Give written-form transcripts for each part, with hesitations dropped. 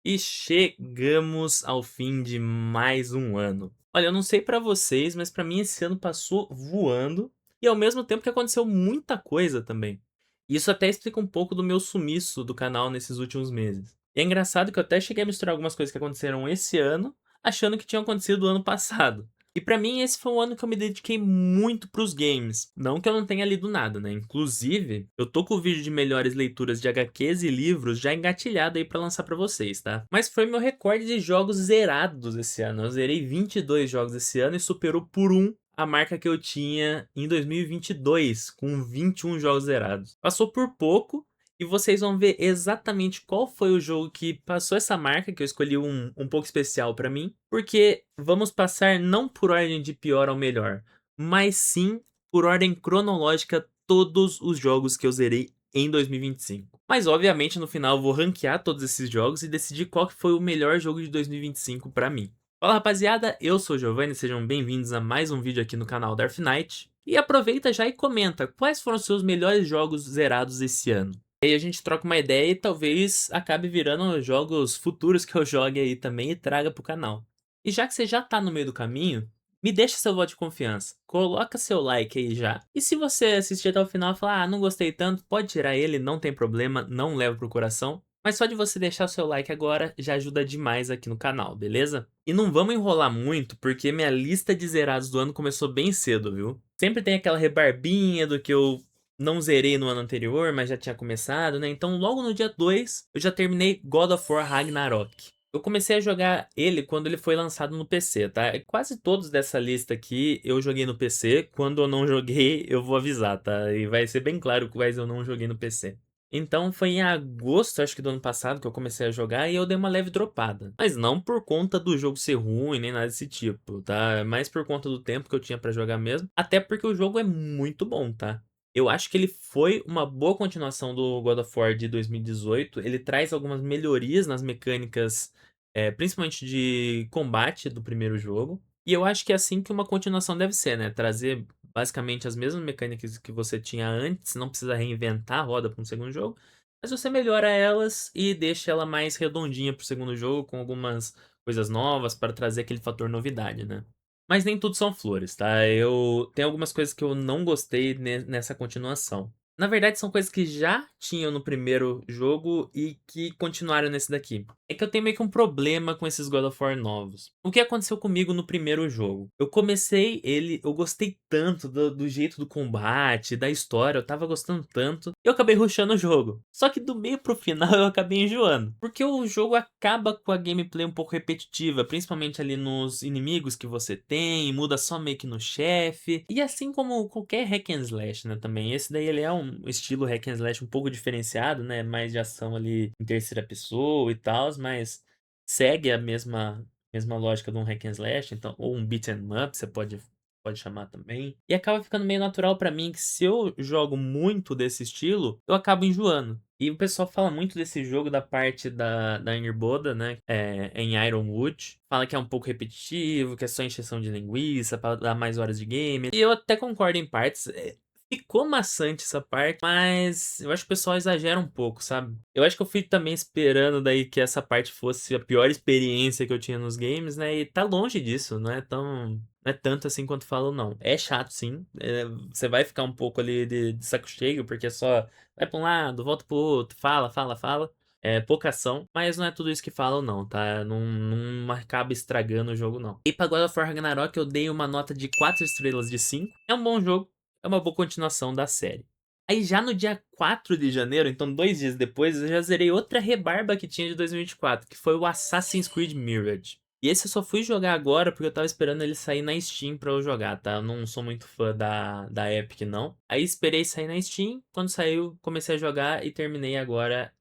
E chegamos ao fim de mais um ano. Olha, eu não sei pra vocês, mas pra mim esse ano passou voando e ao mesmo tempo que aconteceu muita coisa também. Isso até explica um pouco do meu sumiço do canal nesses últimos meses. E é engraçado que eu até cheguei a misturar algumas coisas que aconteceram esse ano, achando que tinham acontecido ano passado. E pra mim esse foi um ano que eu me dediquei muito pros games. Não que eu não tenha lido nada, né? Inclusive, eu tô com o vídeo de melhores leituras de HQs e livros já engatilhado aí pra lançar pra vocês, tá? Mas foi meu recorde de jogos zerados esse ano. Eu zerei 22 jogos esse ano e superou por um a marca que eu tinha em 2022, com 21 jogos zerados. Passou por pouco, e vocês vão ver exatamente qual foi o jogo que passou essa marca, que eu escolhi um pouco especial pra mim, porque vamos passar não por ordem de pior ao melhor, mas sim por ordem cronológica todos os jogos que eu zerei em 2025. Mas obviamente no final eu vou ranquear todos esses jogos e decidir qual que foi o melhor jogo de 2025 pra mim. Fala rapaziada, eu sou o Giovanni, sejam bem-vindos a mais um vídeo aqui no canal Darth Knight. E aproveita já e comenta quais foram os seus melhores jogos zerados esse ano. E aí a gente troca uma ideia e talvez acabe virando jogos futuros que eu jogue aí também e traga pro canal. E já que você já tá no meio do caminho, me deixa seu voto de confiança. Coloca seu like aí já. E se você assistir até o final e falar, ah, não gostei tanto, pode tirar ele, não tem problema, não leva pro coração. Mas só de você deixar o seu like agora já ajuda demais aqui no canal, beleza? E não vamos enrolar muito, porque minha lista de zerados do ano começou bem cedo, viu? Sempre tem aquela rebarbinha do que eu não zerei no ano anterior, mas já tinha começado, né? Então, logo no dia 2, eu já terminei God of War Ragnarok. Eu comecei a jogar ele quando ele foi lançado no PC, tá? E quase todos dessa lista aqui eu joguei no PC. Quando eu não joguei, eu vou avisar, tá? E vai ser bem claro quais eu não joguei no PC. Então foi em agosto, acho que do ano passado, que eu comecei a jogar e eu dei uma leve dropada. Mas não por conta do jogo ser ruim, nem nada desse tipo, tá? É mais por conta do tempo que eu tinha pra jogar mesmo. Até porque o jogo é muito bom, tá? Eu acho que ele foi uma boa continuação do God of War de 2018. Ele traz algumas melhorias nas mecânicas, principalmente de combate do primeiro jogo. E eu acho que é assim que uma continuação deve ser, né? Trazer basicamente as mesmas mecânicas que você tinha antes, não precisa reinventar a roda para um segundo jogo, mas você melhora elas e deixa ela mais redondinha para o segundo jogo, com algumas coisas novas para trazer aquele fator novidade, né? Mas nem tudo são flores, tá? Eu tenho algumas coisas que eu não gostei nessa continuação. Na verdade, são coisas que já tinham no primeiro jogo e que continuaram nesse daqui. É que eu tenho meio que um problema com esses God of War novos. O que aconteceu comigo no primeiro jogo? Eu comecei ele, eu gostei tanto do jeito do combate, da história, eu tava gostando tanto, e eu acabei rushando o jogo. Só que do meio pro final eu acabei enjoando. Porque o jogo acaba com a gameplay um pouco repetitiva, principalmente ali nos inimigos que você tem, muda só meio que no chefe. E assim como qualquer hack and slash, né, também. Esse daí ele é um estilo hack and slash um pouco diferenciado, né, mais de ação ali em terceira pessoa e tal, mas segue a mesma lógica de um hack and slash, então, ou um beat 'em up, você pode chamar também. E acaba ficando meio natural pra mim que se eu jogo muito desse estilo, eu acabo enjoando. E o pessoal fala muito desse jogo da parte da Angerboda, né? Em Ironwood. Fala que é um pouco repetitivo, que é só encheção de linguiça pra dar mais horas de game. E eu até concordo em partes. Ficou maçante essa parte, mas eu acho que o pessoal exagera um pouco, sabe? Eu acho que eu fui também esperando daí que essa parte fosse a pior experiência que eu tinha nos games, né? E tá longe disso, não é tanto assim quanto falam, não. É chato, sim. Você vai ficar um pouco ali de saco cheio, porque é só vai pra um lado, volta pro outro, fala, fala, fala. É pouca ação, mas não é tudo isso que falam, não, tá? Não acaba estragando o jogo, não. E pra God of War Ragnarok eu dei uma nota de 4 estrelas de 5. É um bom jogo, é uma boa continuação da série. Aí já no dia 4 de janeiro, então 2 dias depois, eu já zerei outra rebarba que tinha de 2024, que foi o Assassin's Creed Mirage. E esse eu só fui jogar agora porque eu tava esperando ele sair na Steam pra eu jogar, tá? Eu não sou muito fã da Epic, não. Aí esperei sair na Steam, quando saiu, comecei a jogar e terminei agora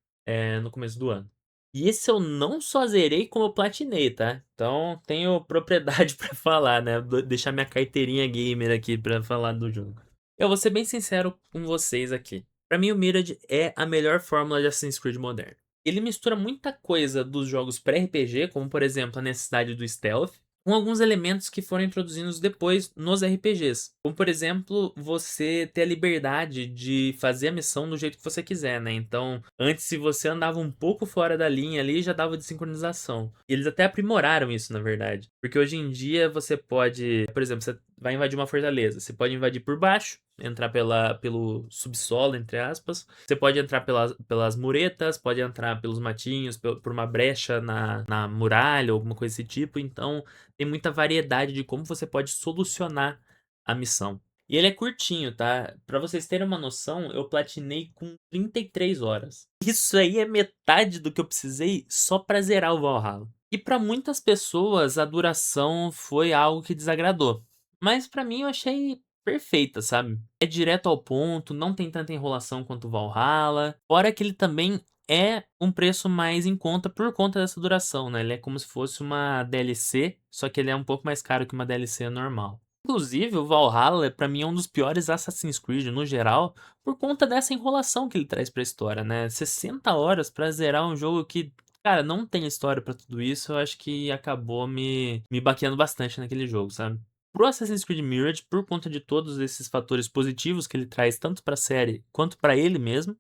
no começo do ano. E esse eu não só zerei, como eu platinei, tá? Então tenho propriedade pra falar, né? Deixar minha carteirinha gamer aqui pra falar do jogo. Eu vou ser bem sincero com vocês aqui. Pra mim, o Mirage é a melhor fórmula de Assassin's Creed moderno. Ele mistura muita coisa dos jogos pré-RPG, como por exemplo a necessidade do stealth, com alguns elementos que foram introduzidos depois nos RPGs. Como, por exemplo, você ter a liberdade de fazer a missão do jeito que você quiser, né? Então, antes, se você andava um pouco fora da linha ali, já dava desincronização. E eles até aprimoraram isso, na verdade. Porque hoje em dia você pode, por exemplo, você vai invadir uma fortaleza. Você pode invadir por baixo, entrar pelo subsolo, entre aspas. Você pode entrar pelas muretas, pode entrar pelos matinhos, por uma brecha na muralha, alguma coisa desse tipo. Então, tem muita variedade de como você pode solucionar a missão. E ele é curtinho, tá? Pra vocês terem uma noção, eu platinei com 33 horas. Isso aí é metade do que eu precisei só pra zerar o Valhalla. E pra muitas pessoas a duração foi algo que desagradou. Mas pra mim eu achei perfeita, sabe? É direto ao ponto, não tem tanta enrolação quanto o Valhalla. Fora que ele também é um preço mais em conta por conta dessa duração, né? Ele é como se fosse uma DLC, só que ele é um pouco mais caro que uma DLC normal. Inclusive, o Valhalla, pra mim, é um dos piores Assassin's Creed no geral, por conta dessa enrolação que ele traz pra história, né? 60 horas pra zerar um jogo que, cara, não tem história pra tudo isso, eu acho que acabou me baqueando bastante naquele jogo, sabe? Pro Assassin's Creed Mirage, por conta de todos esses fatores positivos que ele traz tanto pra série quanto pra ele mesmo,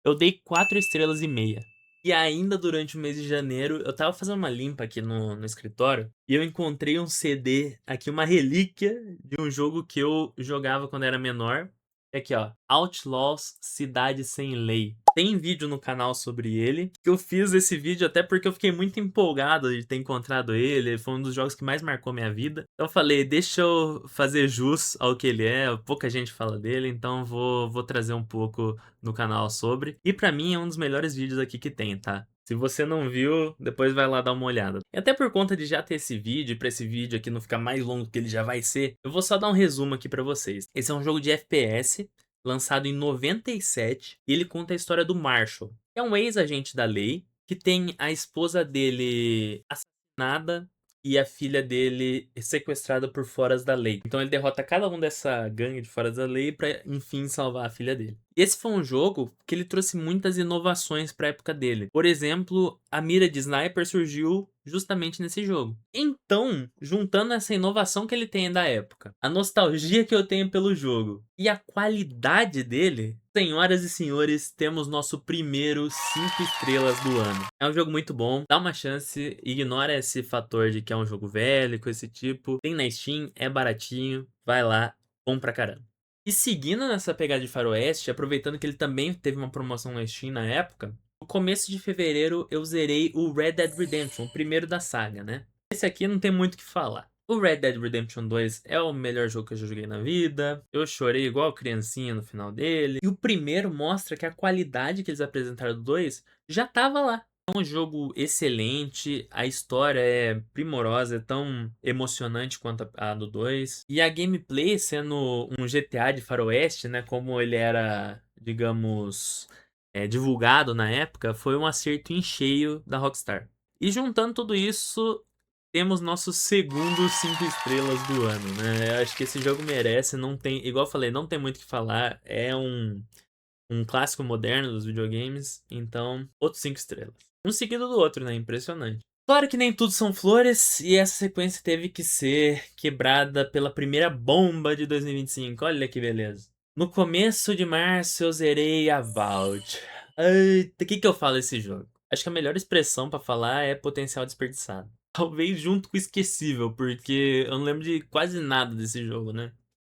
eu dei 4 estrelas e meia. E ainda durante o mês de janeiro, eu tava fazendo uma limpa aqui no escritório e eu encontrei um CD aqui, uma relíquia de um jogo que eu jogava quando era menor. É aqui, ó, Outlaws Cidade Sem Lei. Tem vídeo no canal sobre ele, que eu fiz esse vídeo até porque eu fiquei muito empolgado de ter encontrado ele, foi um dos jogos que mais marcou minha vida. Então eu falei, deixa eu fazer jus ao que ele é, pouca gente fala dele, então vou trazer um pouco no canal sobre. E pra mim é um dos melhores vídeos aqui que tem, tá? Se você não viu, depois vai lá dar uma olhada. E até por conta de já ter esse vídeo, e pra esse vídeo aqui não ficar mais longo que ele já vai ser, eu vou só dar um resumo aqui pra vocês. Esse é um jogo de FPS, lançado em 97, e ele conta a história do Marshall, que é um ex-agente da lei, que tem a esposa dele assassinada e a filha dele sequestrada por foras da lei. Então ele derrota cada um dessa gangue de foras da lei pra, enfim, salvar a filha dele. Esse foi um jogo que ele trouxe muitas inovações para a época dele. Por exemplo, a mira de sniper surgiu justamente nesse jogo. Então, juntando essa inovação que ele tem da época, a nostalgia que eu tenho pelo jogo e a qualidade dele, senhoras e senhores, temos nosso primeiro 5 estrelas do ano. É um jogo muito bom, dá uma chance, ignora esse fator de que é um jogo velho, com esse tipo. Tem na Steam, é baratinho, vai lá, bom pra caramba. E seguindo nessa pegada de faroeste, aproveitando que ele também teve uma promoção na Steam na época, no começo de fevereiro eu zerei o Red Dead Redemption, o primeiro da saga, né? Esse aqui não tem muito o que falar. O Red Dead Redemption 2 é o melhor jogo que eu já joguei na vida. Eu chorei igual criancinha no final dele. E o primeiro mostra que a qualidade que eles apresentaram do 2 já tava lá. É um jogo excelente, a história é primorosa, é tão emocionante quanto a do 2. E a gameplay sendo um GTA de faroeste, né, como ele era, digamos, divulgado na época, foi um acerto em cheio da Rockstar. E juntando tudo isso, temos nosso segundo 5 estrelas do ano, né? Eu acho que esse jogo merece, não tem, igual eu falei, não tem muito o que falar, é um clássico moderno dos videogames, então, outros 5 estrelas. Um seguido do outro, né? Impressionante. Claro que nem tudo são flores, e essa sequência teve que ser quebrada pela primeira bomba de 2025. Olha que beleza. No começo de março eu zerei a Vault. Eita, o que eu falo desse jogo? Acho que a melhor expressão pra falar é potencial desperdiçado. Talvez junto com esquecível, porque eu não lembro de quase nada desse jogo, né?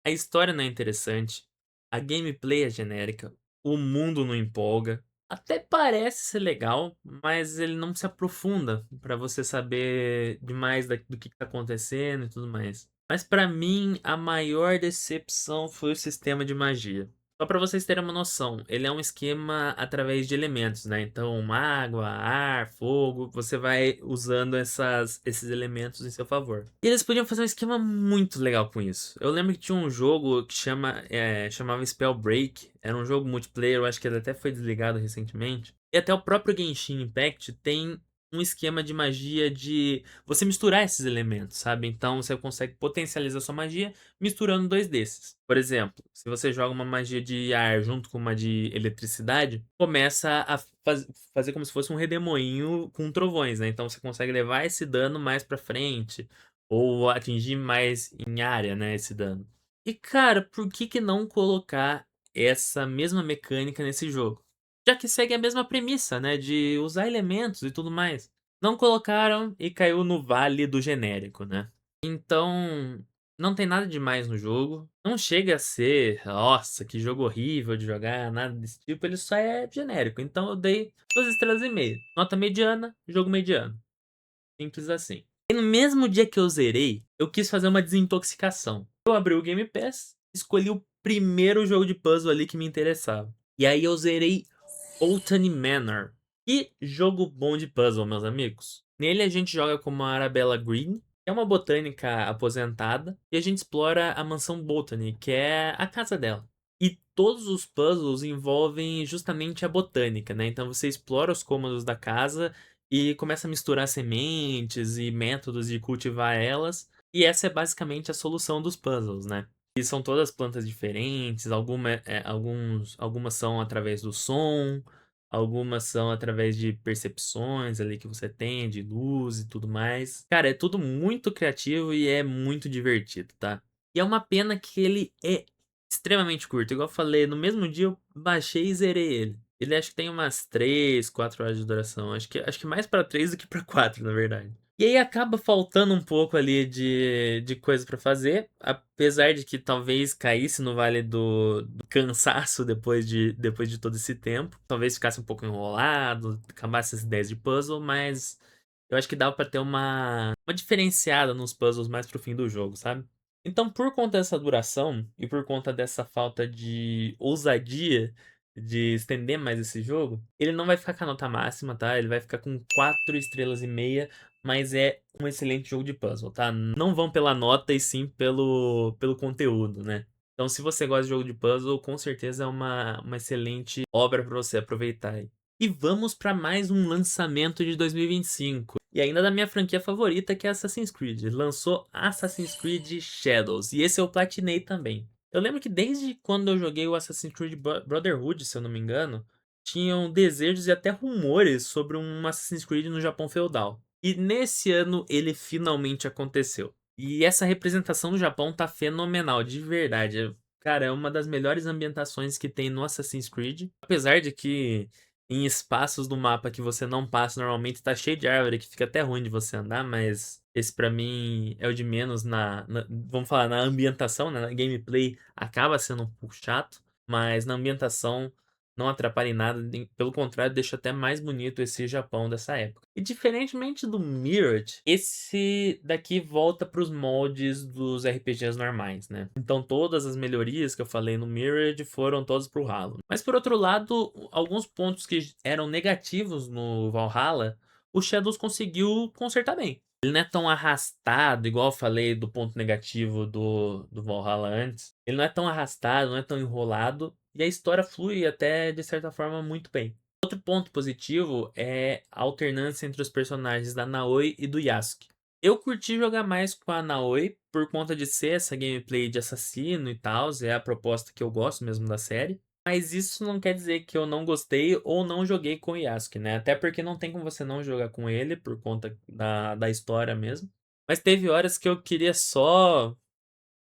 A história não é interessante, a gameplay é genérica, o mundo não empolga. Até parece ser legal, mas ele não se aprofunda pra você saber demais do que tá acontecendo e tudo mais. Mas pra mim, a maior decepção foi o sistema de magia. Só pra vocês terem uma noção, ele é um esquema através de elementos, né? Então, água, ar, fogo, você vai usando esses elementos em seu favor. E eles podiam fazer um esquema muito legal com isso. Eu lembro que tinha um jogo que chamava Spellbreak, era um jogo multiplayer, eu acho que ele até foi desligado recentemente. E até o próprio Genshin Impact tem um esquema de magia de você misturar esses elementos, sabe? Então você consegue potencializar sua magia misturando dois desses. Por exemplo, se você joga uma magia de ar junto com uma de eletricidade, começa a fazer como se fosse um redemoinho com trovões, né? Então você consegue levar esse dano mais pra frente. ou atingir mais em área, né, esse dano. E cara, por que que não colocar essa mesma mecânica nesse jogo? Já que segue a mesma premissa, né, de usar elementos e tudo mais. Não colocaram e caiu no vale do genérico, né. Então, não tem nada demais no jogo, não chega a ser: "Nossa, que jogo horrível de jogar", nada desse tipo, ele só é genérico, então eu dei 2 estrelas e meia. Nota mediana, jogo mediano, simples assim. E no mesmo dia que eu zerei, eu quis fazer uma desintoxicação. Eu abri o Game Pass, escolhi o primeiro jogo de puzzle ali que me interessava. E aí eu zerei Botany Manor. Que jogo bom de puzzle, meus amigos. Nele a gente joga como a Arabella Green, que é uma botânica aposentada, e a gente explora a mansão Botany, que é a casa dela. E todos os puzzles envolvem justamente a botânica, né? Então você explora os cômodos da casa e começa a misturar sementes e métodos de cultivar elas. E essa é basicamente a solução dos puzzles, né? E são todas plantas diferentes, algumas são através do som, algumas são através de percepções ali que você tem, de luz e tudo mais. Cara, é tudo muito criativo e é muito divertido, tá? E é uma pena que ele é extremamente curto. Igual eu falei, no mesmo dia eu baixei e zerei ele. Ele acho que tem umas 3, 4 horas de duração. Acho que mais pra 3 do que pra 4, na verdade. E aí acaba faltando um pouco ali de coisa pra fazer, apesar de que talvez caísse no vale do cansaço depois de todo esse tempo. Talvez ficasse um pouco enrolado, acabasse as ideias de puzzle, mas eu acho que dava pra ter uma diferenciada nos puzzles mais pro fim do jogo, sabe? Então, por conta dessa duração e por conta dessa falta de ousadia de estender mais esse jogo, ele não vai ficar com a nota máxima, tá? Ele vai ficar com 4 estrelas e meia, mas é um excelente jogo de puzzle, tá? Não vão pela nota e sim pelo conteúdo, né? Então, se você gosta de jogo de puzzle, com certeza é uma excelente obra para você aproveitar aí. E vamos para mais um lançamento de 2025. E ainda da minha franquia favorita, que é Assassin's Creed. Lançou Assassin's Creed Shadows. E esse eu platinei também. Eu lembro que desde quando eu joguei o Assassin's Creed Brotherhood, se eu não me engano, tinham desejos e até rumores sobre um Assassin's Creed no Japão feudal. E nesse ano ele finalmente aconteceu. E essa representação do Japão tá fenomenal, de verdade. Cara, é uma das melhores ambientações que tem no Assassin's Creed. Apesar de que em espaços do mapa que você não passa normalmente tá cheio de árvore que fica até ruim de você andar, mas esse pra mim é o de menos vamos falar, na ambientação, né? Na gameplay acaba sendo um pouco chato, mas na ambientação não atrapalha em nada, pelo contrário, deixa até mais bonito esse Japão dessa época. E diferentemente do Mirage, esse daqui volta para os moldes dos RPGs normais, né? Então todas as melhorias que eu falei no Mirage foram todas pro Halo. Mas por outro lado, alguns pontos que eram negativos no Valhalla, o Shadows conseguiu consertar bem. Ele não é tão arrastado, igual eu falei do ponto negativo do Valhalla antes. Ele não é tão arrastado, não é tão enrolado. E a história flui até, de certa forma, muito bem. Outro ponto positivo é a alternância entre os personagens da Naoi e do Yasuke. Eu curti jogar mais com a Naoi por conta de ser essa gameplay de assassino e tal, é a proposta que eu gosto mesmo da série. Mas isso não quer dizer que eu não gostei ou não joguei com o Yasuke, né? Até porque não tem como você não jogar com ele por conta da história mesmo. Mas teve horas que eu queria só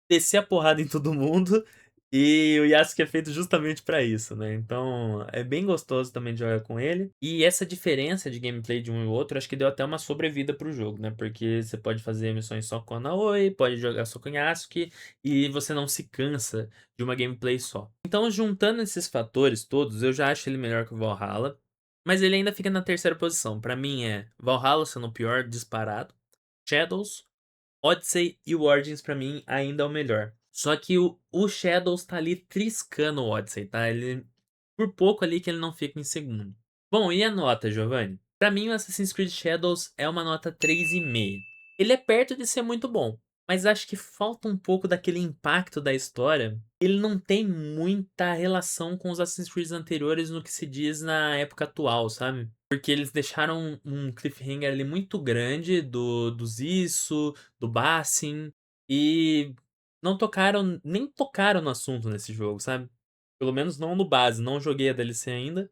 descer a porrada em todo mundo. E o Yasuke é feito justamente pra isso, né? Então é bem gostoso também de jogar com ele. E essa diferença de gameplay de um e outro, acho que deu até uma sobrevida pro jogo, né? Porque você pode fazer missões só com a Naoi, pode jogar só com o Yasuke, e você não se cansa de uma gameplay só. Então, juntando esses fatores todos, eu já acho ele melhor que o Valhalla. Mas ele ainda fica na terceira posição. Pra mim é Valhalla sendo o pior disparado, Shadows, Odyssey e o Origins pra mim ainda é o melhor. Só que o Shadows tá ali triscando o Odyssey, tá? Ele, por pouco ali que ele não fica em segundo. Bom, e a nota, Giovanni? Pra mim, o Assassin's Creed Shadows é uma nota 3,5. Ele é perto de ser muito bom, mas acho que falta um pouco daquele impacto da história. Ele não tem muita relação com os Assassin's Creed anteriores no que se diz na época atual, sabe? Porque eles deixaram um cliffhanger ali muito grande do Zisso, do Bassin, e não tocaram, nem tocaram no assunto nesse jogo, sabe? Pelo menos não no base, não joguei a DLC ainda,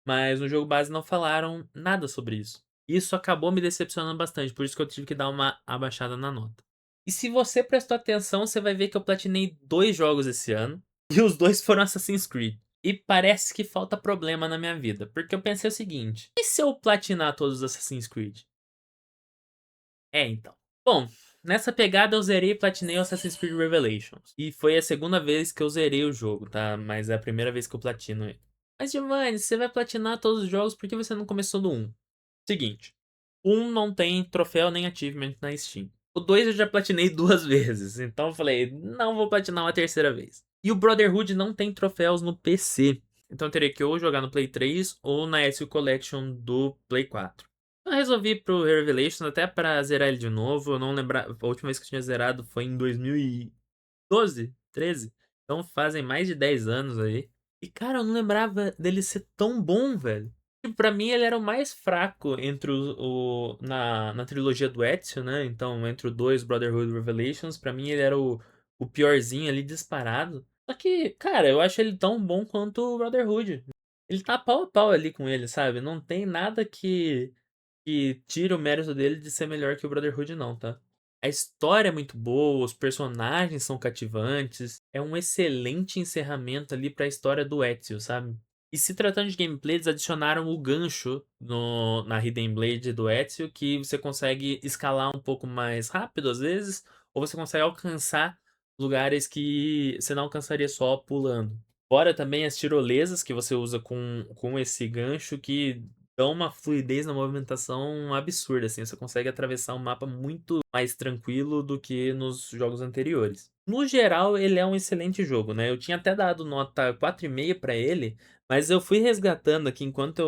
mas no jogo base não falaram nada sobre isso. Isso acabou me decepcionando bastante, por isso que eu tive que dar uma abaixada na nota. E se você prestou atenção, você vai ver que eu platinei 2 jogos esse ano, e os 2 foram Assassin's Creed. E parece que falta problema na minha vida, porque eu pensei o seguinte: e se eu platinar todos os Assassin's Creed? É, então. Bom, nessa pegada eu zerei e platinei o Assassin's Creed Revelations. E foi a segunda vez que eu zerei o jogo, tá? Mas é a primeira vez que eu platino ele. Mas, Giovanni, você vai platinar todos os jogos, por que você não começou do 1? Seguinte, o 1 não tem troféu nem achievement na Steam. O 2 eu já platinei 2 vezes, então eu falei, não vou platinar uma terceira vez. E o Brotherhood não tem troféus no PC, então eu teria que ou jogar no Play 3 ou na SU Collection do Play 4. Eu resolvi ir pro Revelations até pra zerar ele de novo. Eu não lembrar. A última vez que eu tinha zerado foi em 2012, 13. Então fazem mais de 10 anos aí. E cara, eu não lembrava dele ser tão bom, velho. Tipo, pra mim ele era o mais fraco entre na trilogia do Ezio, né? Então, entre o 2, Brotherhood e Revelations, pra mim ele era o piorzinho ali disparado. Só que, cara, eu acho ele tão bom quanto o Brotherhood. Ele tá pau a pau ali com ele, sabe? Não tem nada que tira o mérito dele de ser melhor que o Brotherhood, não, tá? A história é muito boa, os personagens são cativantes, é um excelente encerramento ali pra história do Ezio, sabe? E se tratando de gameplay, eles adicionaram o gancho na Hidden Blade do Ezio, que você consegue escalar um pouco mais rápido às vezes, ou você consegue alcançar lugares que você não alcançaria só pulando. Fora também as tirolesas que você usa com esse gancho que dão uma fluidez na movimentação absurda, assim. Você consegue atravessar o mapa muito mais tranquilo do que nos jogos anteriores. No geral, ele é um excelente jogo, né? Eu tinha até dado nota 4,5 pra ele, mas eu fui resgatando aqui enquanto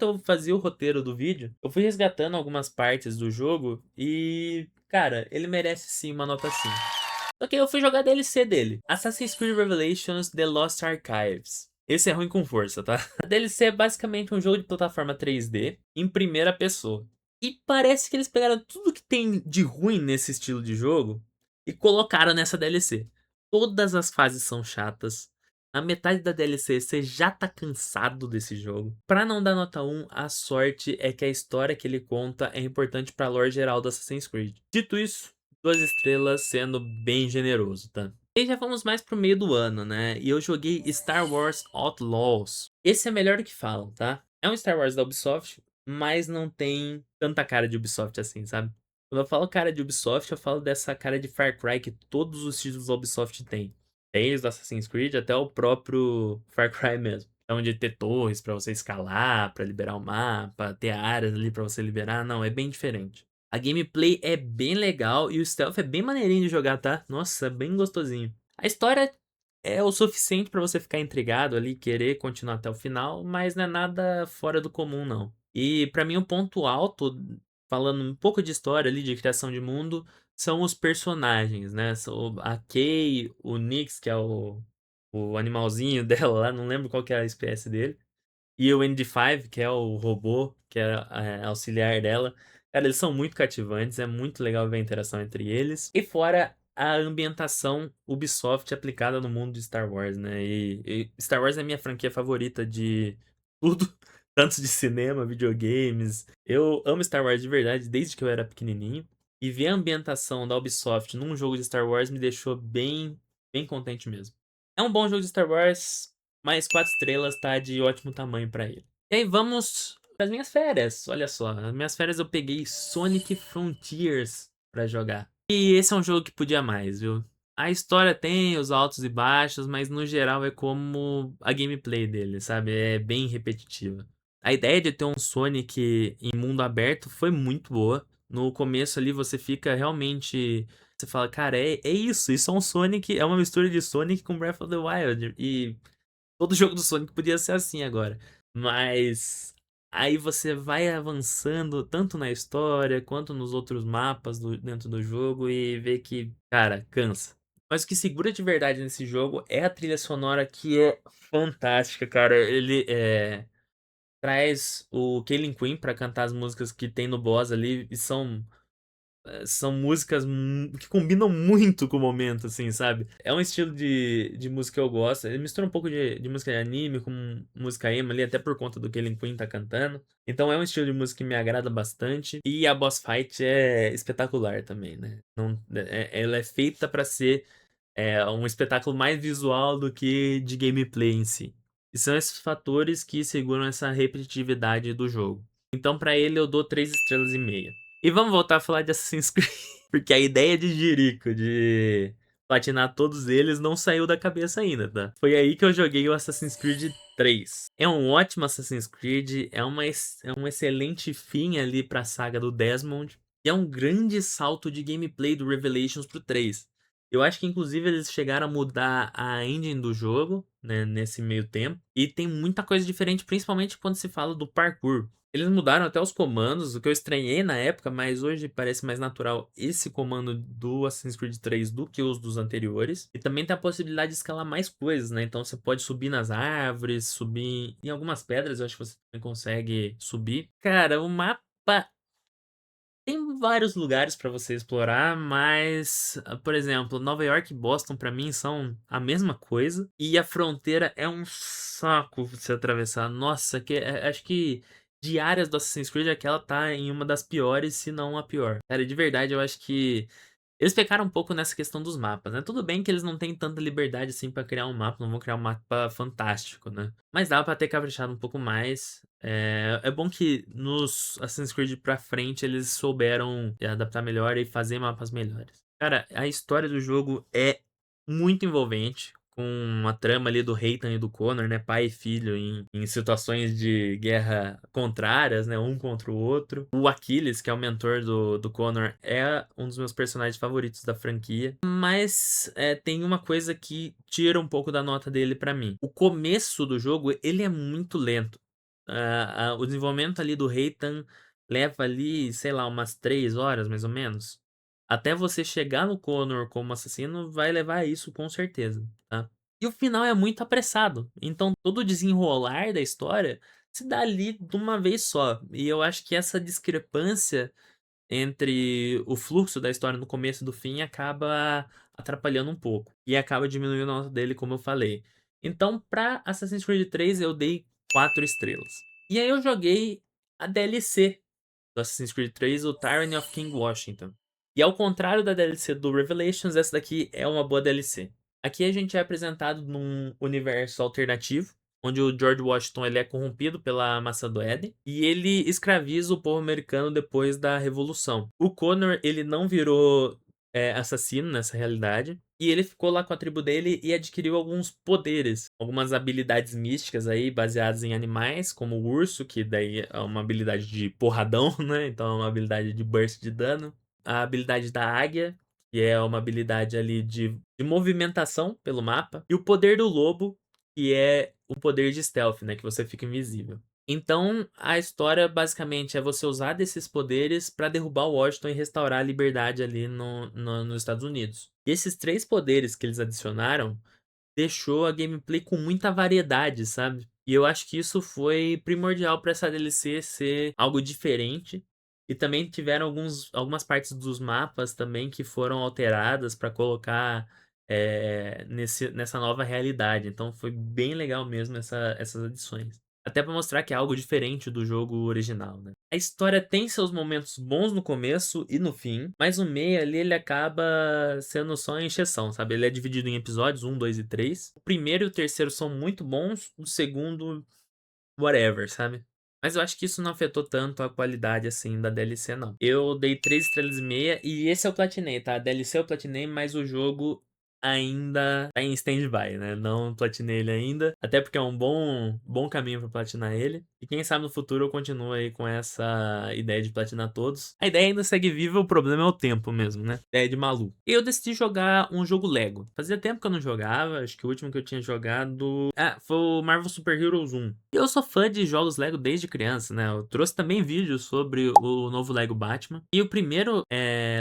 eu fazia o roteiro do vídeo, eu fui resgatando algumas partes do jogo e, cara, ele merece sim uma nota 5. Só que eu fui jogar a DLC dele. Assassin's Creed Revelations The Lost Archives. Esse é ruim com força, tá? A DLC é basicamente um jogo de plataforma 3D em primeira pessoa. E parece que eles pegaram tudo que tem de ruim nesse estilo de jogo e colocaram nessa DLC. Todas as fases são chatas. Na metade da DLC você já tá cansado desse jogo. Pra não dar nota 1, a sorte é que a história que ele conta é importante pra lore geral do Assassin's Creed. Dito isso, 2 estrelas sendo bem generoso, tá? E já vamos mais pro meio do ano, né? E eu joguei Star Wars Outlaws. Esse é melhor do que falam, tá? É um Star Wars da Ubisoft, mas não tem tanta cara de Ubisoft assim, sabe? Quando eu falo cara de Ubisoft, eu falo dessa cara de Far Cry que todos os títulos da Ubisoft têm. Desde o Assassin's Creed até o próprio Far Cry mesmo. Então, de ter torres pra você escalar, pra liberar o mapa, ter áreas ali pra você liberar, não, é bem diferente. A gameplay é bem legal e o stealth é bem maneirinho de jogar, tá? Nossa, é bem gostosinho. A história é o suficiente pra você ficar intrigado ali, querer continuar até o final, mas não é nada fora do comum, não. E pra mim o ponto alto, falando um pouco de história ali, de criação de mundo, são os personagens, né? A Kay, o Nix, que é o animalzinho dela lá, não lembro qual que é a espécie dele. E o ND5, que é o robô, que é auxiliar dela. Cara, eles são muito cativantes, é muito legal ver a interação entre eles. E fora a ambientação Ubisoft aplicada no mundo de Star Wars, né? E Star Wars é a minha franquia favorita de tudo, tanto de cinema, videogames. Eu amo Star Wars de verdade desde que eu era pequenininho. E ver a ambientação da Ubisoft num jogo de Star Wars me deixou bem, bem contente mesmo. É um bom jogo de Star Wars, mas 4 estrelas tá de ótimo tamanho pra ele. E aí vamos para as minhas férias. Olha só, nas minhas férias eu peguei Sonic Frontiers pra jogar. E esse é um jogo que podia mais, viu? A história tem os altos e baixos, mas no geral é como a gameplay dele, sabe? É bem repetitiva. A ideia de ter um Sonic em mundo aberto foi muito boa. No começo ali você fica realmente. Você fala, cara, é isso é um Sonic, é uma mistura de Sonic com Breath of the Wild. E todo jogo do Sonic podia ser assim agora. Mas aí você vai avançando tanto na história quanto nos outros mapas dentro do jogo e vê que, cara, cansa. Mas o que segura de verdade nesse jogo é a trilha sonora que é fantástica, cara. Ele traz o Kalen Quinn pra cantar as músicas que tem no boss ali e são São músicas que combinam muito com o momento, assim, sabe? É um estilo de música que eu gosto. Ele mistura um pouco de música de anime com música emo ali, até por conta do que Killing Queen tá cantando. Então é um estilo de música que me agrada bastante. E a boss fight é espetacular também, né? Não, ela é feita pra ser um espetáculo mais visual do que de gameplay em si. E são esses fatores que seguram essa repetitividade do jogo. Então, pra ele, eu dou 3 estrelas e meia. E vamos voltar a falar de Assassin's Creed. Porque a ideia de Jericho de platinar todos eles não saiu da cabeça ainda, tá? Foi aí que eu joguei o Assassin's Creed 3. É um ótimo Assassin's Creed, é um excelente fim ali pra saga do Desmond. E é um grande salto de gameplay do Revelations pro 3. Eu acho que inclusive eles chegaram a mudar a engine do jogo, né, nesse meio tempo. E tem muita coisa diferente, principalmente quando se fala do parkour. Eles mudaram até os comandos, o que eu estranhei na época, mas hoje parece mais natural esse comando do Assassin's Creed 3 do que os dos anteriores. E também tem a possibilidade de escalar mais coisas, né? Então você pode subir nas árvores, subir em algumas pedras, eu acho que você também consegue subir. Cara, o mapa tem vários lugares pra você explorar, mas, por exemplo, Nova York e Boston pra mim são a mesma coisa e a fronteira é um saco você atravessar. Nossa, acho que de áreas do Assassin's Creed aquela tá em uma das piores, se não a pior. Cara, de verdade, eu acho que eles pecaram um pouco nessa questão dos mapas, né? Tudo bem que eles não têm tanta liberdade assim pra criar um mapa, não vão criar um mapa fantástico, né? Mas dá pra ter caprichado um pouco mais. É bom que nos Assassin's Creed pra frente eles souberam adaptar melhor e fazer mapas melhores. Cara, a história do jogo é muito envolvente, com a trama ali do Reitan e do Connor, né? Pai e filho em situações de guerra contrárias, né? Um contra o outro. O Achilles, que é o mentor do Connor, é um dos meus personagens favoritos da franquia. Mas tem uma coisa que tira um pouco da nota dele pra mim. O começo do jogo, ele é muito lento. O desenvolvimento ali do Reitan leva ali, sei lá, umas 3 horas, mais ou menos. Até você chegar no Connor como assassino, vai levar isso com certeza, tá? E o final é muito apressado. Então todo o desenrolar da história se dá ali de uma vez só. E eu acho que essa discrepância entre o fluxo da história no começo e do fim acaba atrapalhando um pouco. E acaba diminuindo a nota dele, como eu falei. Então, pra Assassin's Creed 3, eu dei 4 estrelas. E aí eu joguei a DLC do Assassin's Creed 3, o Tyranny of King Washington. E ao contrário da DLC do Revelations, essa daqui é uma boa DLC. Aqui a gente é apresentado num universo alternativo, onde o George Washington ele é corrompido pela maçã do Éden e ele escraviza o povo americano depois da Revolução. O Connor ele não virou assassino nessa realidade e ele ficou lá com a tribo dele e adquiriu alguns poderes, algumas habilidades místicas aí baseadas em animais, como o urso, que daí é uma habilidade de porradão, né? Então é uma habilidade de burst de dano. A habilidade da águia, que é uma habilidade ali de movimentação pelo mapa. E o poder do lobo, que é o poder de stealth, né? Que você fica invisível. Então, a história basicamente é você usar desses poderes para derrubar o Washington e restaurar a liberdade ali nos Estados Unidos. E esses 3 poderes que eles adicionaram deixou a gameplay com muita variedade, sabe? E eu acho que isso foi primordial para essa DLC ser algo diferente. E também tiveram algumas partes dos mapas também que foram alteradas para colocar nessa nova realidade. Então foi bem legal mesmo essas adições. Até para mostrar que é algo diferente do jogo original, né? A história tem seus momentos bons no começo e no fim, mas o meio ali ele acaba sendo só a encheção, sabe? Ele é dividido em episódios, 1, 2 e 3. O primeiro e o terceiro são muito bons, o segundo, whatever, sabe? Mas eu acho que isso não afetou tanto a qualidade, assim, da DLC, não. Eu dei 3 estrelas e meia e esse eu platinei, tá? A DLC eu platinei, mas o jogo ainda tá em stand-by, né? Não platinei ele ainda, até porque é um bom caminho pra platinar ele. E quem sabe no futuro eu continuo aí com essa ideia de platinar todos. A ideia ainda segue viva, o problema é o tempo mesmo, né? Ideia de maluco. E eu decidi jogar um jogo Lego. Fazia tempo que eu não jogava, acho que o último que eu tinha jogado foi o Marvel Super Heroes 1. E eu sou fã de jogos Lego desde criança, né? Eu trouxe também vídeos sobre o novo Lego Batman. E o primeiro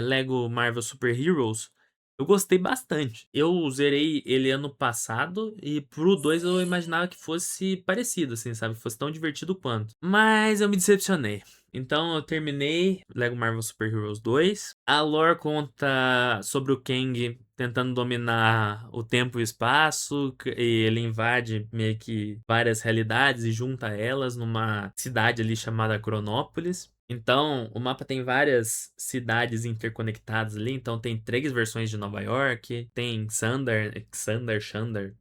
Lego Marvel Super Heroes eu gostei bastante. Eu zerei ele ano passado e pro 2 eu imaginava que fosse parecido, assim, sabe? Fosse tão divertido quanto. Mas eu me decepcionei. Então eu terminei Lego Marvel Super Heroes 2. A lore conta sobre o Kang tentando dominar o tempo e o espaço, e ele invade meio que várias realidades e junta elas numa cidade ali chamada Cronópolis. Então, o mapa tem várias cidades interconectadas ali, então tem 3 versões de Nova York, tem Xandar, chame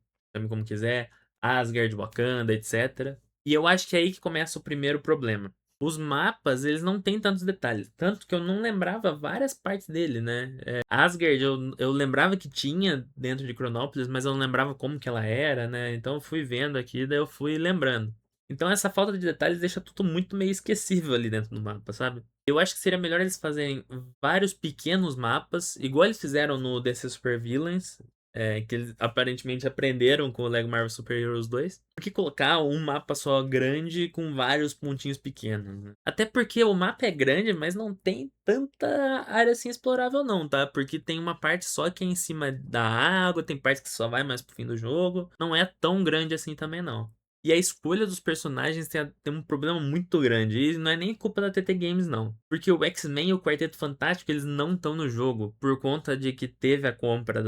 como quiser, Asgard, Wakanda, etc. E eu acho que é aí que começa o primeiro problema. Os mapas, eles não têm tantos detalhes. Tanto que eu não lembrava várias partes dele, né? Asgard, eu lembrava que tinha dentro de Cronópolis, mas eu não lembrava como que ela era, né? Então eu fui vendo aqui, daí eu fui lembrando. Então essa falta de detalhes deixa tudo muito meio esquecível ali dentro do mapa, sabe? Eu acho que seria melhor eles fazerem vários pequenos mapas, igual eles fizeram no DC Super Villains, que eles aparentemente aprenderam com o Lego Marvel Super Heroes 2, do que colocar um mapa só grande com vários pontinhos pequenos, né? Até porque o mapa é grande, mas não tem tanta área assim explorável não, tá? Porque tem uma parte só que é em cima da água, tem parte que só vai mais pro fim do jogo. Não é tão grande assim também não. E a escolha dos personagens tem um problema muito grande. E não é nem culpa da TT Games, não. Porque o X-Men e o Quarteto Fantástico, eles não estão no jogo. Por conta de que teve a compra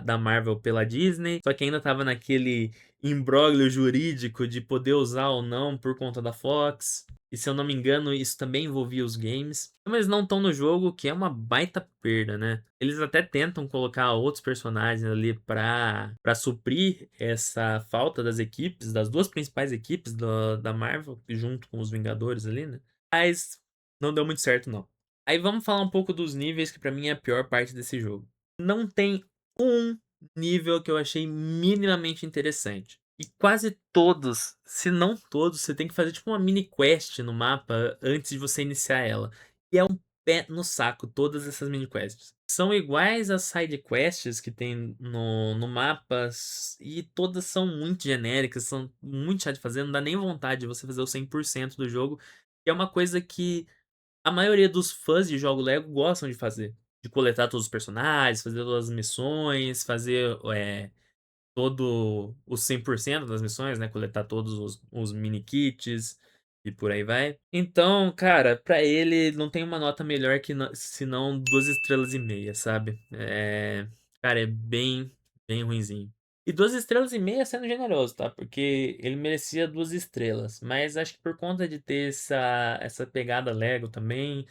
da Marvel pela Disney. Só que ainda tava naquele imbróglio jurídico de poder usar ou não por conta da Fox. E se eu não me engano, isso também envolvia os games. Então eles não estão no jogo, que é uma baita perda, né? Eles até tentam colocar outros personagens ali pra suprir essa falta das equipes, das 2 principais equipes da Marvel, junto com os Vingadores ali, né? Mas não deu muito certo, não. Aí vamos falar um pouco dos níveis, que pra mim é a pior parte desse jogo. Não tem um nível que eu achei minimamente interessante. E quase todos, se não todos, você tem que fazer tipo uma mini quest no mapa antes de você iniciar ela. E é um pé no saco todas essas mini quests. São iguais às side quests que tem no mapa e todas são muito genéricas, são muito chato de fazer, não dá nem vontade de você fazer o 100% do jogo. E é uma coisa que a maioria dos fãs de jogo Lego gostam de fazer. De coletar todos os personagens, fazer todas as missões, fazer todo os 100% das missões, né? Coletar todos os mini kits e por aí vai. Então, cara, pra ele não tem uma nota melhor que senão 2 estrelas e meia, sabe? Cara, é bem ruinzinho. E 2 estrelas e meia sendo generoso, tá? Porque ele merecia 2 estrelas. Mas acho que por conta de ter essa pegada Lego também,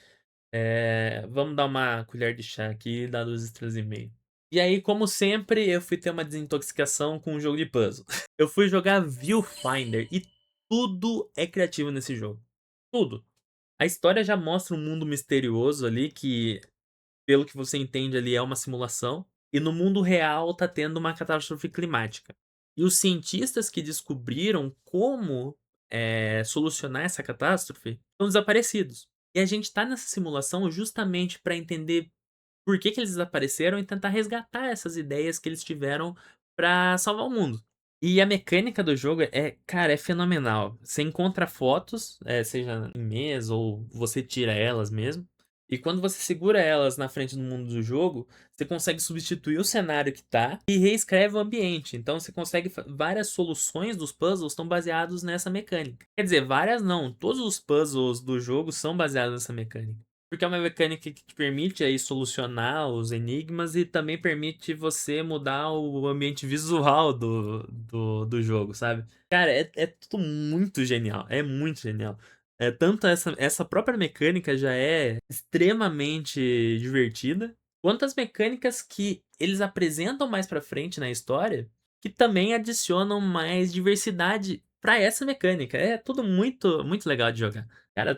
vamos dar uma colher de chá aqui e dar 2 estrelas e meia. E aí, como sempre, eu fui ter uma desintoxicação com um jogo de puzzle. Eu fui jogar Viewfinder e tudo é criativo nesse jogo. Tudo. A história já mostra um mundo misterioso ali que, pelo que você entende ali, é uma simulação. E no mundo real tá tendo uma catástrofe climática. E os cientistas que descobriram como solucionar essa catástrofe estão desaparecidos. E a gente tá nessa simulação justamente para entender por que eles desapareceram e tentar resgatar essas ideias que eles tiveram pra salvar o mundo. E a mecânica do jogo cara, é fenomenal. Você encontra fotos, seja em mesa ou você tira elas mesmo. E quando você segura elas na frente do mundo do jogo, você consegue substituir o cenário que tá e reescreve o ambiente. Então você consegue várias soluções dos puzzles estão baseados nessa mecânica. Quer dizer, várias não, todos os puzzles do jogo são baseados nessa mecânica. Porque é uma mecânica que te permite aí solucionar os enigmas e também permite você mudar o ambiente visual do jogo, sabe? Cara, é tudo muito genial. É muito genial. Tanto essa própria mecânica já é extremamente divertida, quanto as mecânicas que eles apresentam mais pra frente na história, que também adicionam mais diversidade pra essa mecânica. É tudo muito legal de jogar. Cara,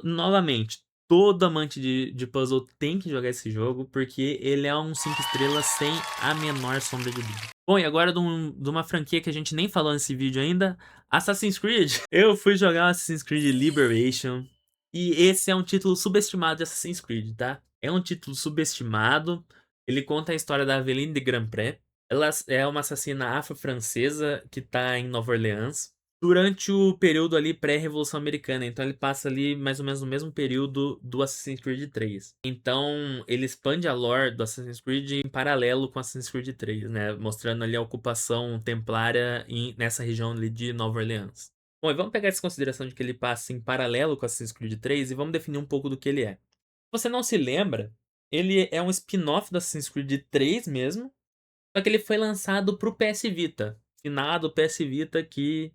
novamente, todo amante de puzzle tem que jogar esse jogo, porque ele é um 5 estrelas sem a menor sombra de dúvida. Bom, e agora de uma franquia que a gente nem falou nesse vídeo ainda, Assassin's Creed. Eu fui jogar Assassin's Creed Liberation, e esse é um título subestimado de Assassin's Creed, tá? É um título subestimado, ele conta a história da Aveline de Grandpré. Ela é uma assassina afro-francesa que tá em Nova Orleans durante o período ali pré-Revolução Americana. Então ele passa ali mais ou menos no mesmo período do Assassin's Creed 3. Então ele expande a lore do Assassin's Creed em paralelo com Assassin's Creed 3, né? Mostrando ali a ocupação templária nessa região ali de Nova Orleans. Bom, e vamos pegar essa consideração de que ele passa em paralelo com Assassin's Creed 3 e vamos definir um pouco do que ele é. Se você não se lembra, ele é um spin-off do Assassin's Creed 3 mesmo, só que ele foi lançado pro PS Vita. Finado PS Vita, que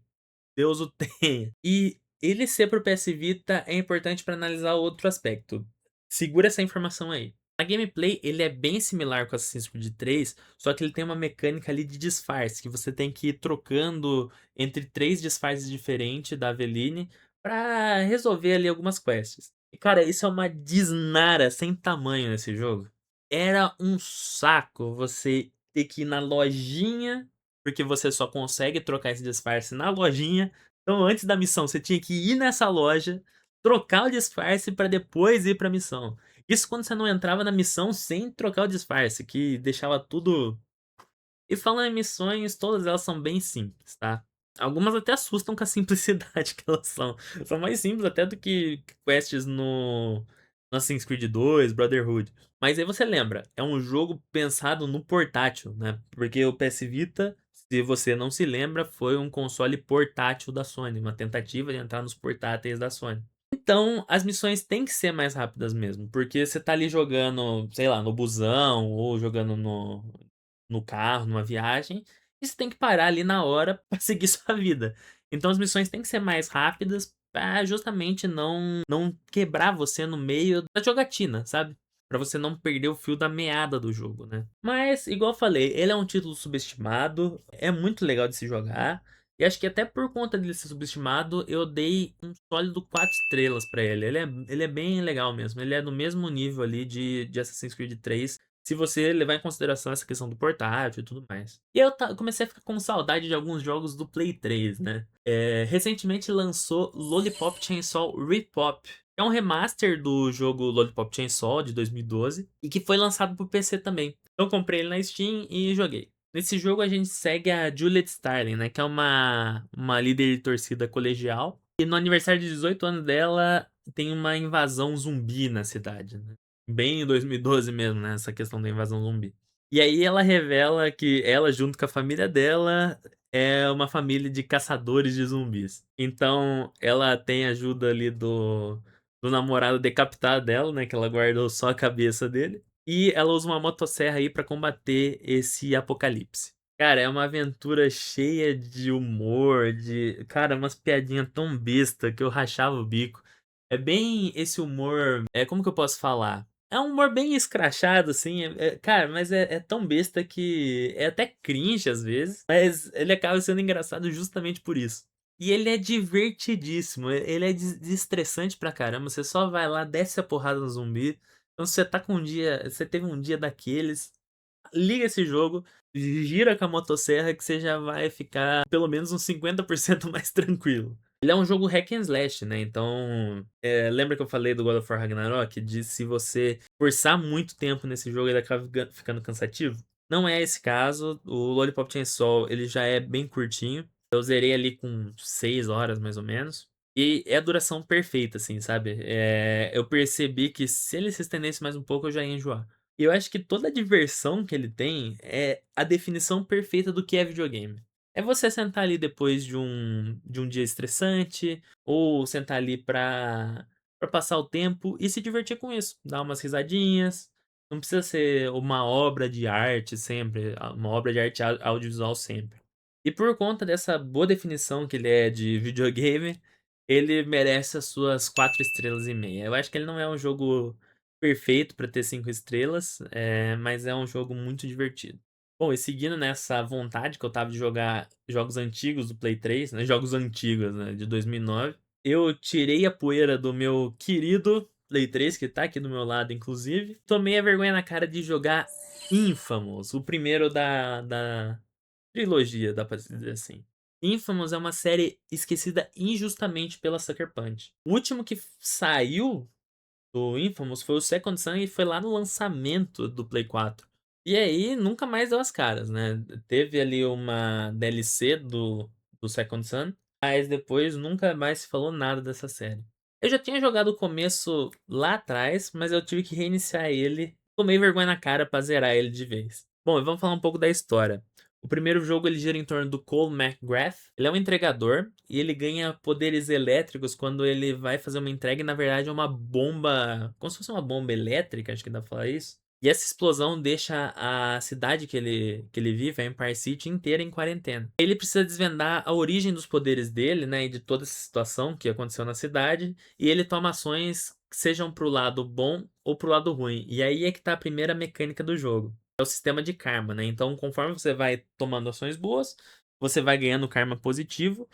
Deus o tenha. E ele ser pro PS Vita é importante para analisar outro aspecto. Segura essa informação aí. A gameplay, ele é bem similar com Assassin's Creed 3, só que ele tem uma mecânica ali de disfarce, que você tem que ir trocando entre 3 disfarces diferentes da Aveline pra resolver ali algumas quests. E cara, isso é uma desnara sem tamanho nesse jogo. Era um saco você ter que ir na lojinha, porque você só consegue trocar esse disfarce na lojinha. Então, antes da missão, você tinha que ir nessa loja, trocar o disfarce pra depois ir pra missão. Isso quando você não entrava na missão sem trocar o disfarce, que deixava tudo. E falando em missões, todas elas são bem simples, tá? Algumas até assustam com a simplicidade que elas são. São mais simples até do que quests no Assassin's Creed 2, Brotherhood. Mas aí você lembra, é um jogo pensado no portátil, né? Porque o PS Vita, se você não se lembra, foi um console portátil da Sony, uma tentativa de entrar nos portáteis da Sony. Então, as missões têm que ser mais rápidas mesmo, porque você tá ali jogando, sei lá, no busão ou jogando no carro, numa viagem, e você tem que parar ali na hora pra seguir sua vida. Então, as missões têm que ser mais rápidas pra justamente não quebrar você no meio da jogatina, sabe? Pra você não perder o fio da meada do jogo, né? Mas, igual eu falei, ele é um título subestimado, é muito legal de se jogar. E acho que até por conta dele ser subestimado, eu dei um sólido 4 estrelas pra ele. Ele é bem legal mesmo. Ele é no mesmo nível ali de Assassin's Creed 3, se você levar em consideração essa questão do portátil e tudo mais. E eu comecei a ficar com saudade de alguns jogos do Play 3, né? Recentemente lançou Lollipop Chainsaw Repop. É um remaster do jogo Lollipop Chainsaw de 2012 e que foi lançado pro PC também. Então eu comprei ele na Steam e joguei. Nesse jogo a gente segue a Juliet Starling, né? Que é uma líder de torcida colegial. E no aniversário de 18 anos dela, tem uma invasão zumbi na cidade, né? Bem em 2012 mesmo, né? Essa questão da invasão zumbi. E aí ela revela que ela, junto com a família dela, é uma família de caçadores de zumbis. Então ela tem ajuda ali do namorado decapitado dela, né? Que ela guardou só a cabeça dele. E ela usa uma motosserra aí pra combater esse apocalipse. Cara, é uma aventura cheia de humor, cara, umas piadinhas tão besta que eu rachava o bico. É bem esse humor, como que eu posso falar? É um humor bem escrachado, assim, cara, mas é tão besta que é até cringe às vezes, mas ele acaba sendo engraçado justamente por isso. E ele é divertidíssimo, ele é desestressante pra caramba, você só vai lá, desce a porrada no zumbi. Então, se você tá com um dia, você teve um dia daqueles, liga esse jogo, gira com a motosserra que você já vai ficar pelo menos uns 50% mais tranquilo. Ele é um jogo hack and slash, né? Então, lembra que eu falei do God of War Ragnarok? De se você forçar muito tempo nesse jogo, ele acaba ficando cansativo? Não é esse caso. O Lollipop Chainsaw, ele já é bem curtinho. Eu zerei ali com 6 horas, mais ou menos. E é a duração perfeita, assim, sabe? Eu percebi que se ele se estendesse mais um pouco, eu já ia enjoar. E eu acho que toda a diversão que ele tem é a definição perfeita do que é videogame. É você sentar ali depois de um dia estressante, ou sentar ali pra passar o tempo e se divertir com isso. Dar umas risadinhas. Não precisa ser uma obra de arte sempre, uma obra de arte audiovisual sempre. E por conta dessa boa definição que ele é de videogame, ele merece as suas 4 estrelas e meia. Eu acho que ele não é um jogo perfeito para ter 5 estrelas, mas é um jogo muito divertido. Bom, e seguindo nessa vontade que eu tava de jogar jogos antigos do Play 3, né, jogos antigos, né, de 2009, eu tirei a poeira do meu querido Play 3, que tá aqui do meu lado, inclusive. Tomei a vergonha na cara de jogar Infamous, o primeiro da trilogia, dá pra dizer assim. Infamous é uma série esquecida injustamente pela Sucker Punch. O último que saiu do Infamous foi o Second Son e foi lá no lançamento do Play 4. E aí nunca mais deu as caras, né? Teve ali uma DLC do Second Son, mas depois nunca mais se falou nada dessa série. Eu já tinha jogado o começo lá atrás, mas eu tive que reiniciar ele. Tomei vergonha na cara pra zerar ele de vez. Bom, e vamos falar um pouco da história. O primeiro jogo ele gira em torno do Cole McGrath. Ele é um entregador e ele ganha poderes elétricos quando ele vai fazer uma entrega e na verdade é uma bomba, como se fosse uma bomba elétrica, acho que dá pra falar isso. E essa explosão deixa a cidade que ele vive, a Empire City, inteira em quarentena. Ele precisa desvendar a origem dos poderes dele, né, e de toda essa situação que aconteceu na cidade, e ele toma ações que sejam pro lado bom ou pro lado ruim. E aí é que tá a primeira mecânica do jogo. É o sistema de karma, né? Então, conforme você vai tomando ações boas, você vai ganhando karma positivo,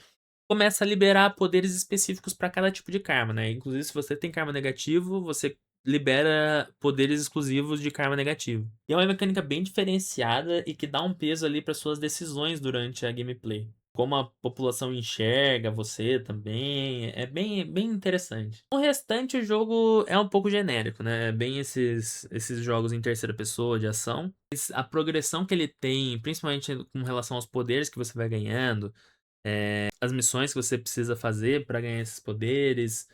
começa a liberar poderes específicos para cada tipo de karma, né? Inclusive, se você tem karma negativo, você libera poderes exclusivos de karma negativo. E é uma mecânica bem diferenciada e que dá um peso ali para suas decisões durante a gameplay. Como a população enxerga você também, é bem interessante. O restante, o jogo é um pouco genérico, né? É bem esses jogos em terceira pessoa de ação. Mas a progressão que ele tem, principalmente com relação aos poderes que você vai ganhando, as missões que você precisa fazer para ganhar esses poderes.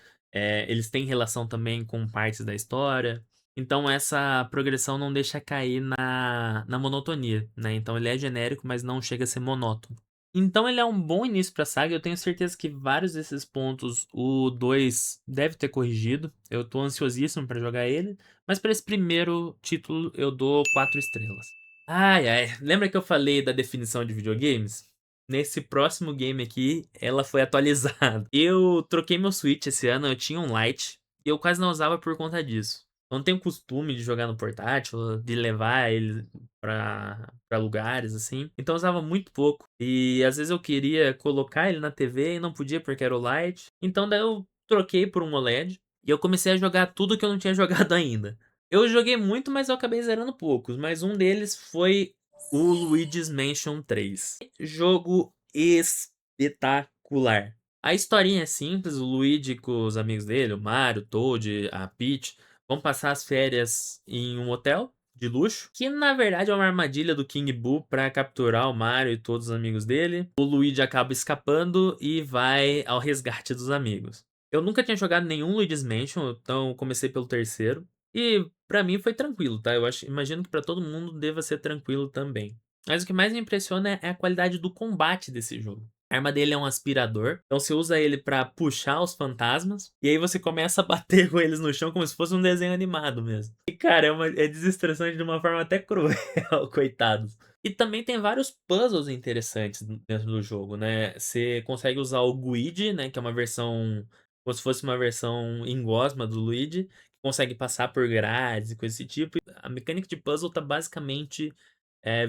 Eles têm relação também com partes da história. Então essa progressão não deixa cair na monotonia, né? Então ele é genérico, mas não chega a ser monótono. Então ele é um bom início para a saga. Eu tenho certeza que vários desses pontos o 2 deve ter corrigido. Eu tô ansiosíssimo para jogar ele, mas para esse primeiro título eu dou 4 estrelas. Ai, ai, lembra que eu falei da definição de videogames? Nesse próximo game aqui, ela foi atualizada. Eu troquei meu Switch esse ano, eu tinha um Lite, e eu quase não usava por conta disso. Eu não tenho costume de jogar no portátil, de levar ele pra lugares assim. Então eu usava muito pouco. E às vezes eu queria colocar ele na TV e não podia porque era o Lite. Então daí eu troquei por um OLED. E eu comecei a jogar tudo que eu não tinha jogado ainda. Eu joguei muito, mas eu acabei zerando poucos. Mas um deles foi o Luigi's Mansion 3. Jogo espetacular. A historinha é simples, o Luigi com os amigos dele, o Mario, o Toad, a Peach, vão passar as férias em um hotel de luxo, que na verdade é uma armadilha do King Boo para capturar o Mario e todos os amigos dele. O Luigi acaba escapando e vai ao resgate dos amigos. Eu nunca tinha jogado nenhum Luigi's Mansion, então comecei pelo terceiro. E pra mim foi tranquilo, tá? Imagino que pra todo mundo deva ser tranquilo também. Mas o que mais me impressiona é a qualidade do combate desse jogo. A arma dele é um aspirador, então você usa ele pra puxar os fantasmas e aí você começa a bater com eles no chão como se fosse um desenho animado mesmo. E cara, é desestressante de uma forma até cruel, coitados. E também tem vários puzzles interessantes dentro do jogo, né? Você consegue usar o Guide, né, que é uma versão como se fosse uma versão em gosma do Luigi, consegue passar por grades e coisa desse tipo. A mecânica de puzzle tá basicamente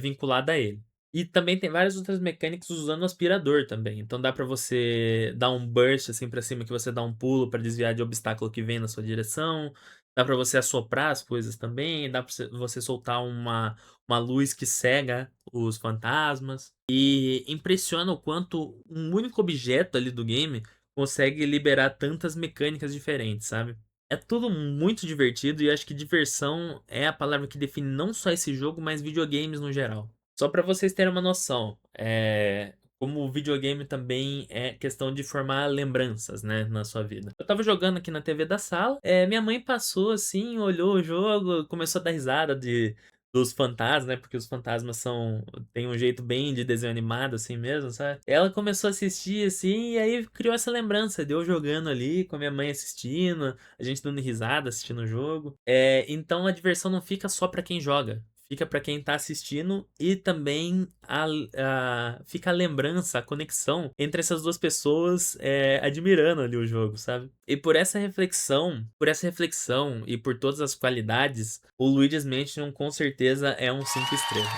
vinculada a ele. E também tem várias outras mecânicas usando o aspirador também. Então dá pra você dar um burst assim pra cima que você dá um pulo pra desviar de obstáculo que vem na sua direção. Dá pra você assoprar as coisas também. Dá pra você soltar uma luz que cega os fantasmas. E impressiona o quanto um único objeto ali do game consegue liberar tantas mecânicas diferentes, sabe? É tudo muito divertido e acho que diversão é a palavra que define não só esse jogo, mas videogames no geral. Só pra vocês terem uma noção, como o videogame também é questão de formar lembranças, né, na sua vida. Eu tava jogando aqui na TV da sala, minha mãe passou assim, olhou o jogo, começou a dar risada dos fantasmas, né? Porque os fantasmas tem um jeito bem de desenho animado assim mesmo, sabe? Ela começou a assistir assim e aí criou essa lembrança, deu jogando ali com a minha mãe assistindo, a gente dando risada assistindo o jogo. Então a diversão não fica só pra quem joga. Fica pra quem tá assistindo e também fica a lembrança, a conexão entre essas duas pessoas admirando ali o jogo, sabe? E por essa reflexão e por todas as qualidades, o Luigi's Mansion com certeza é um 5 estrelas.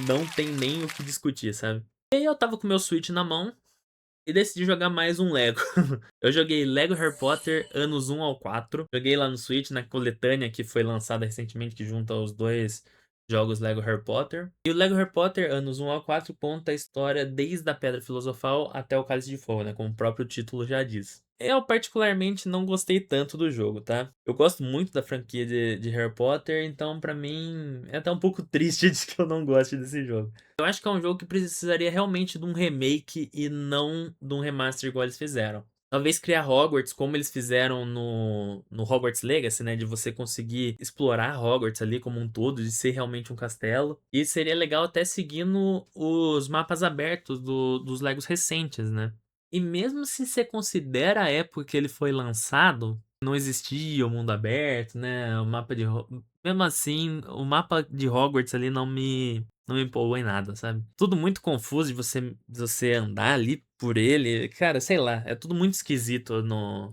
Não tem nem o que discutir, sabe? E aí eu tava com meu Switch na mão e decidi jogar mais um Lego. Eu joguei Lego Harry Potter anos 1 ao 4. Joguei lá no Switch, na coletânea que foi lançada recentemente, que junta os dois jogos Lego Harry Potter. E o Lego Harry Potter anos 1 ao 4 conta a história desde a Pedra Filosofal até o Cálice de Fogo, né? Como o próprio título já diz. Eu particularmente não gostei tanto do jogo, tá? Eu gosto muito da franquia de Harry Potter, então pra mim é até um pouco triste de que eu não goste desse jogo. Eu acho que é um jogo que precisaria realmente de um remake e não de um remaster igual eles fizeram. Talvez criar Hogwarts como eles fizeram no Hogwarts Legacy, né, de você conseguir explorar Hogwarts ali como um todo, de ser realmente um castelo. E seria legal até seguindo os mapas abertos dos Legos recentes, né. E mesmo se você considera a época que ele foi lançado, não existia o mundo aberto, né, o mapa de Ho mesmo assim, o mapa de Hogwarts ali não me empolgou em nada, sabe. Tudo muito confuso de você andar ali por ele, cara, sei lá, é tudo muito esquisito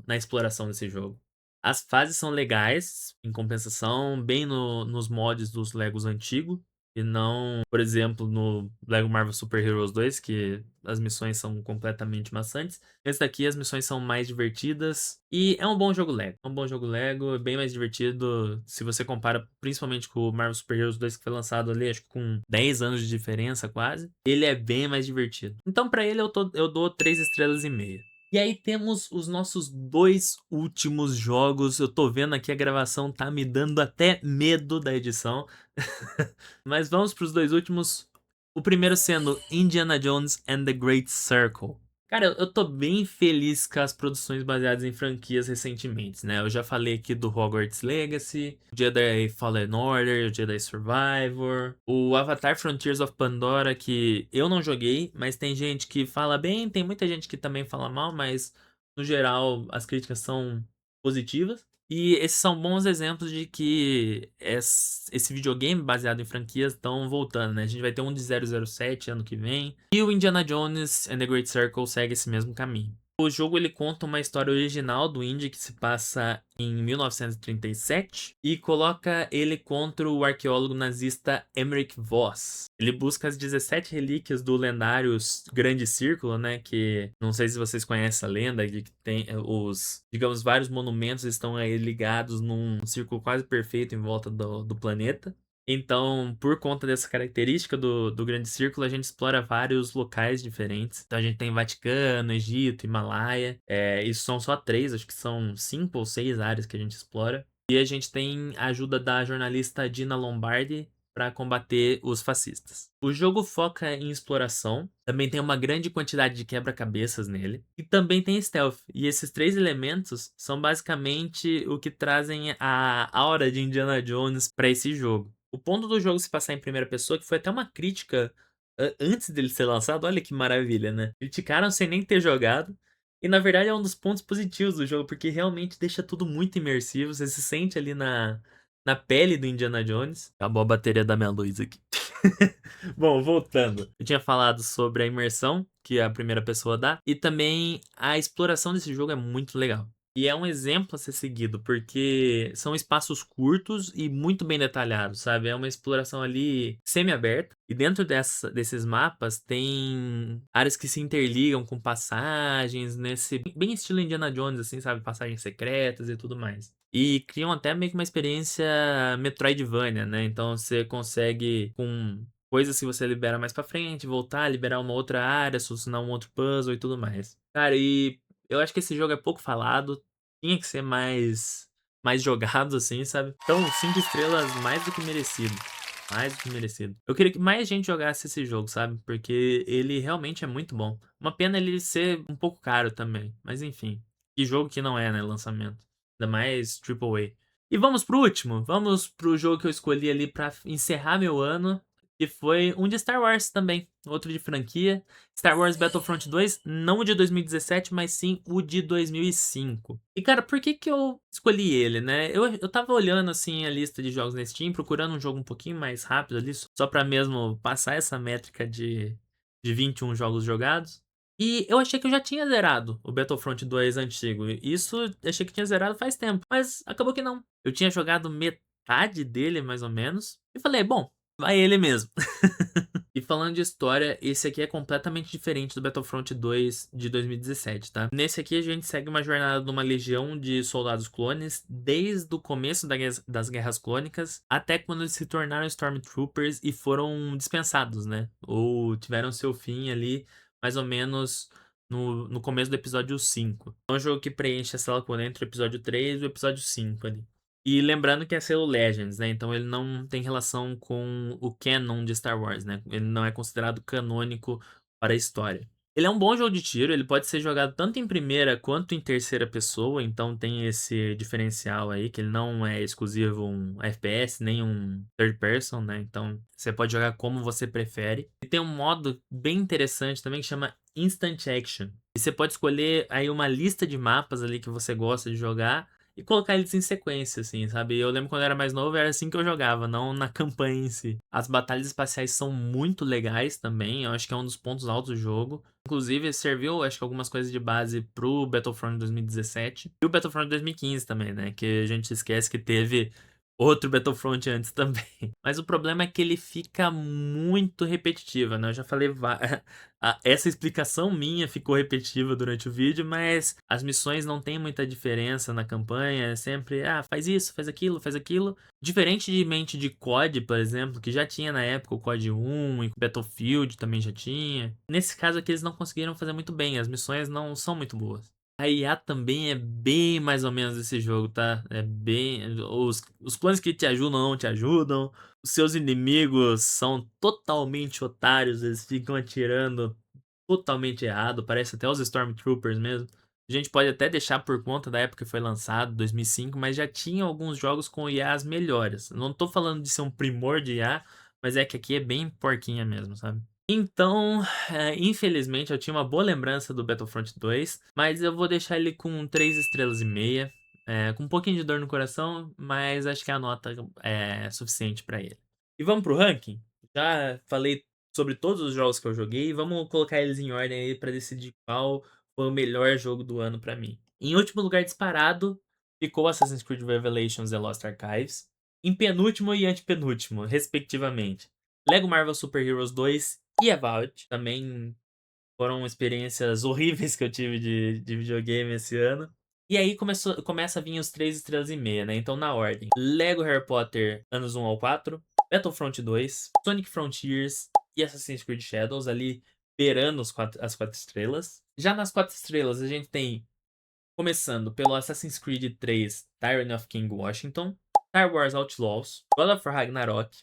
na exploração desse jogo. As fases são legais, em compensação, bem nos mods dos Legos antigo, e não, por exemplo, no Lego Marvel Super Heroes 2, que as missões são completamente maçantes. Esse daqui as missões são mais divertidas e é um bom jogo Lego. É um bom jogo Lego, é bem mais divertido se você compara principalmente com o Marvel Super Heroes 2 que foi lançado ali, acho que com 10 anos de diferença quase. Ele é bem mais divertido. Então pra ele eu dou 3 estrelas e meia. E aí temos os nossos 2 últimos jogos. Eu tô vendo aqui a gravação tá me dando até medo da edição. Mas vamos para os 2 últimos. O primeiro sendo Indiana Jones and the Great Circle. Cara, eu tô bem feliz com as produções baseadas em franquias recentemente, né? Eu já falei aqui do Hogwarts Legacy, o Jedi Fallen Order, o Jedi Survivor, o Avatar Frontiers of Pandora, que eu não joguei, mas tem gente que fala bem, tem muita gente que também fala mal, mas no geral as críticas são positivas. E esses são bons exemplos de que esse videogame baseado em franquias estão voltando, né? A gente vai ter um de 007 ano que vem. E o Indiana Jones and the Great Circle segue esse mesmo caminho. O jogo ele conta uma história original do Indy que se passa em 1937 e coloca ele contra o arqueólogo nazista Emmerich Voss. Ele busca as 17 relíquias do lendário Grande Círculo, né? Que não sei se vocês conhecem a lenda de que tem os, digamos, vários monumentos estão aí ligados num círculo quase perfeito em volta do planeta. Então, por conta dessa característica do Grande Círculo, a gente explora vários locais diferentes. Então, a gente tem Vaticano, Egito, Himalaia. Isso são só 3, acho que são 5 ou 6 áreas que a gente explora. E a gente tem a ajuda da jornalista Dina Lombardi para combater os fascistas. O jogo foca em exploração, também tem uma grande quantidade de quebra-cabeças nele, e também tem stealth. E esses 3 elementos são basicamente o que trazem a aura de Indiana Jones para esse jogo. O ponto do jogo se passar em primeira pessoa, que foi até uma crítica antes dele ser lançado, olha que maravilha, né? Criticaram sem nem ter jogado. E na verdade é um dos pontos positivos do jogo, porque realmente deixa tudo muito imersivo. Você se sente ali na pele do Indiana Jones. Acabou a bateria da minha luz aqui. Bom, voltando. Eu tinha falado sobre a imersão que a primeira pessoa dá. E também a exploração desse jogo é muito legal. E é um exemplo a ser seguido, porque são espaços curtos e muito bem detalhados, sabe? É uma exploração ali semi-aberta. E dentro desses mapas tem áreas que se interligam com passagens, nesse bem estilo Indiana Jones, assim, sabe? Passagens secretas e tudo mais. E criam até meio que uma experiência Metroidvania, né? Então você consegue, com coisas que você libera mais pra frente, voltar, liberar uma outra área, solucionar um outro puzzle e tudo mais. Cara, e eu acho que esse jogo é pouco falado, tinha que ser mais jogado, assim, sabe? Então, 5 estrelas mais do que merecido. Mais do que merecido. Eu queria que mais gente jogasse esse jogo, sabe? Porque ele realmente é muito bom. Uma pena ele ser um pouco caro também. Mas enfim. Que jogo que não é, né? Lançamento. Ainda mais AAA. E vamos pro último. Vamos pro jogo que eu escolhi ali pra encerrar meu ano. Que foi um de Star Wars também. Outro de franquia. Star Wars Battlefront 2, não o de 2017, mas sim o de 2005. E cara, por que que eu escolhi ele, né? Eu tava olhando assim a lista de jogos na Steam, procurando um jogo um pouquinho mais rápido ali, só pra mesmo passar essa métrica de 21 jogos jogados. E eu achei que eu já tinha zerado o Battlefront 2 antigo. Isso eu achei que tinha zerado faz tempo, mas acabou que não. Eu tinha jogado metade dele, mais ou menos, e falei, bom, vai ele mesmo. E falando de história, esse aqui é completamente diferente do Battlefront 2 de 2017, tá? Nesse aqui a gente segue uma jornada de uma legião de soldados clones desde o começo das Guerras Clônicas até quando eles se tornaram Stormtroopers e foram dispensados, né? Ou tiveram seu fim ali mais ou menos no começo do episódio 5. É um jogo que preenche essa lacuna entre o episódio 3 e o episódio 5 ali. E lembrando que é selo Legends, né? Então ele não tem relação com o canon de Star Wars, né? Ele não é considerado canônico para a história. Ele é um bom jogo de tiro, ele pode ser jogado tanto em primeira quanto em terceira pessoa, então tem esse diferencial aí, que ele não é exclusivo um FPS, nem um third person, né? Então você pode jogar como você prefere. E tem um modo bem interessante também que chama Instant Action. E você pode escolher aí uma lista de mapas ali que você gosta de jogar e colocar eles em sequência, assim, sabe? Eu lembro quando eu era mais novo, era assim que eu jogava, não na campanha em si. As batalhas espaciais são muito legais também, eu acho que é um dos pontos altos do jogo. Inclusive, serviu, acho que algumas coisas de base pro Battlefront 2017 e o Battlefront 2015 também, né? Que a gente esquece que teve outro Battlefront antes também. Mas o problema é que ele fica muito repetitivo, né? Eu já falei, essa explicação minha ficou repetitiva durante o vídeo, mas as missões não tem muita diferença na campanha. É sempre, faz isso, faz aquilo, faz aquilo. Diferentemente de COD, por exemplo, que já tinha na época o COD 1 e o Battlefield também já tinha. Nesse caso aqui eles não conseguiram fazer muito bem, as missões não são muito boas. A IA também é bem mais ou menos esse jogo, tá? É bem. Os planos que te ajudam não te ajudam. Os seus inimigos são totalmente otários, eles ficam atirando totalmente errado. Parece até os Stormtroopers mesmo. A gente pode até deixar por conta da época que foi lançado, 2005, mas já tinha alguns jogos com IAs melhores. Não tô falando de ser um primor de IA, mas é que aqui é bem porquinha mesmo, sabe? Então, infelizmente, eu tinha uma boa lembrança do Battlefront 2, mas eu vou deixar ele com 3 estrelas e meia, com um pouquinho de dor no coração, mas acho que a nota é suficiente pra ele. E vamos pro ranking? Já falei sobre todos os jogos que eu joguei, vamos colocar eles em ordem aí pra decidir qual foi o melhor jogo do ano pra mim. Em último lugar disparado, ficou Assassin's Creed Revelations The Lost Archives. Em penúltimo e antepenúltimo, respectivamente, Lego Marvel Super Heroes 2 e Avowed. Também foram experiências horríveis que eu tive de videogame esse ano. E aí começa a vir os 3 estrelas e meia, né? Então, na ordem: Lego Harry Potter anos 1 ao 4, Battlefront 2, Sonic Frontiers e Assassin's Creed Shadows, ali beirando as 4 estrelas. Já nas 4 estrelas, a gente tem, começando pelo Assassin's Creed 3 Tyranny of King Washington, Star Wars Outlaws, God of War Ragnarok,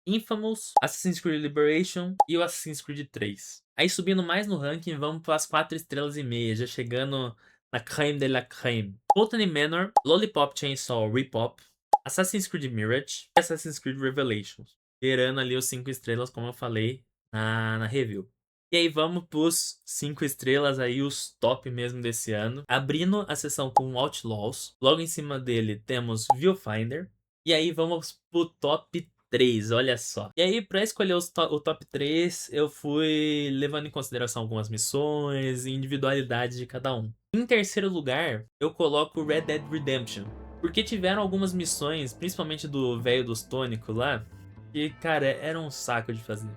Infamous, Assassin's Creed Liberation e o Assassin's Creed 3. Aí subindo mais no ranking, vamos para as 4 estrelas e meia, já chegando na creme de la creme. Botany Manor, Lollipop Chainsaw Repop, Assassin's Creed Mirage e Assassin's Creed Revelations. Beirando ali os 5 estrelas, como eu falei na review. E aí vamos pros 5 estrelas aí, os top mesmo desse ano. Abrindo a sessão com Outlaws. Logo em cima dele temos Viewfinder. E aí vamos pro top 3, olha só. E aí, pra escolher o top 3, eu fui levando em consideração algumas missões e individualidades de cada um. Em terceiro lugar, eu coloco Red Dead Redemption. Porque tiveram algumas missões, principalmente do velho dos tônicos lá, que, cara, era um saco de fazer.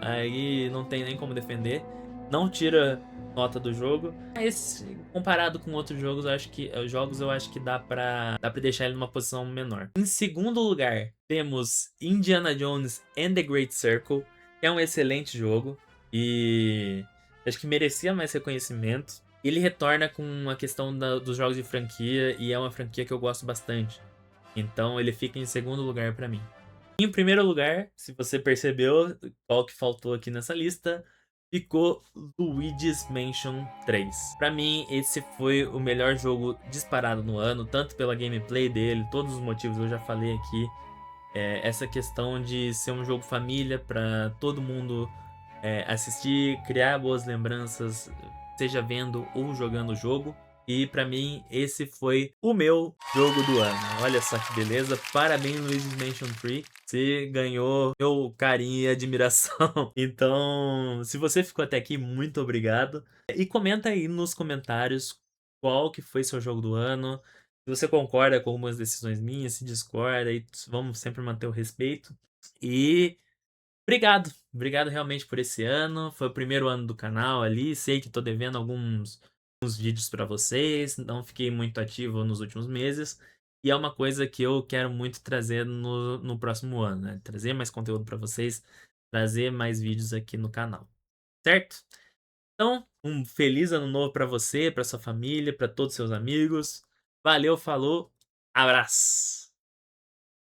Aí não tem nem como defender. Não tira nota do jogo. Mas comparado com outros jogos, eu acho que dá pra deixar ele numa posição menor. Em segundo lugar, temos Indiana Jones and the Great Circle, que é um excelente jogo e acho que merecia mais reconhecimento. Ele retorna com a questão dos jogos de franquia e é uma franquia que eu gosto bastante. Então ele fica em segundo lugar pra mim. Em primeiro lugar, se você percebeu qual que faltou aqui nessa lista, ficou Luigi's Mansion 3. Pra mim, esse foi o melhor jogo disparado no ano, tanto pela gameplay dele, todos os motivos eu já falei aqui. Essa questão de ser um jogo família pra todo mundo assistir, criar boas lembranças, seja vendo ou jogando o jogo. E pra mim, esse foi o meu jogo do ano. Olha só que beleza. Parabéns, Luigi's Mansion 3. Você ganhou meu carinho e admiração. Então, se você ficou até aqui, muito obrigado. E comenta aí nos comentários qual que foi seu jogo do ano. Se você concorda com algumas decisões minhas, se discorda, aí vamos sempre manter o respeito. E obrigado, obrigado realmente por esse ano. Foi o primeiro ano do canal ali. Sei que tô devendo alguns vídeos para vocês. Não fiquei muito ativo nos últimos meses. E é uma coisa que eu quero muito trazer no próximo ano, né? Trazer mais conteúdo para vocês, trazer mais vídeos aqui no canal, certo? Então, um feliz ano novo para você, para sua família, para todos os seus amigos. Valeu, falou, abraço!